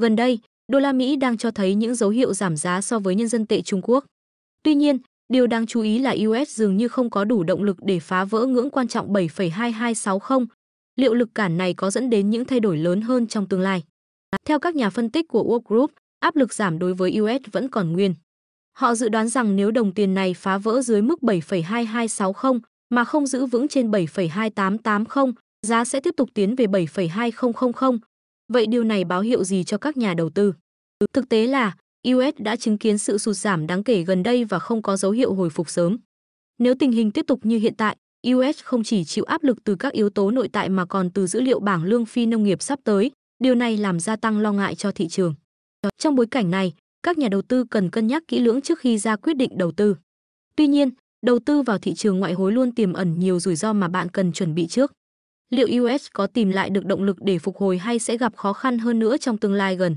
Gần đây, đô la Mỹ đang cho thấy những dấu hiệu giảm giá so với nhân dân tệ Trung Quốc. Tuy nhiên, điều đáng chú ý là US dường như không có đủ động lực để phá vỡ ngưỡng quan trọng 7,2260. Liệu lực cản này có dẫn đến những thay đổi lớn hơn trong tương lai? Theo các nhà phân tích của World Group, áp lực giảm đối với US vẫn còn nguyên. Họ dự đoán rằng nếu đồng tiền này phá vỡ dưới mức 7,2260 mà không giữ vững trên 7,2880, giá sẽ tiếp tục tiến về 7,2000. Vậy điều này báo hiệu gì cho các nhà đầu tư? Thực tế là US đã chứng kiến sự sụt giảm đáng kể gần đây và không có dấu hiệu hồi phục sớm. Nếu tình hình tiếp tục như hiện tại, US không chỉ chịu áp lực từ các yếu tố nội tại mà còn từ dữ liệu bảng lương phi nông nghiệp sắp tới, điều này làm gia tăng lo ngại cho thị trường. Trong bối cảnh này, các nhà đầu tư cần cân nhắc kỹ lưỡng trước khi ra quyết định đầu tư. Tuy nhiên, đầu tư vào thị trường ngoại hối luôn tiềm ẩn nhiều rủi ro mà bạn cần chuẩn bị trước. Liệu US có tìm lại được động lực để phục hồi hay sẽ gặp khó khăn hơn nữa trong tương lai gần?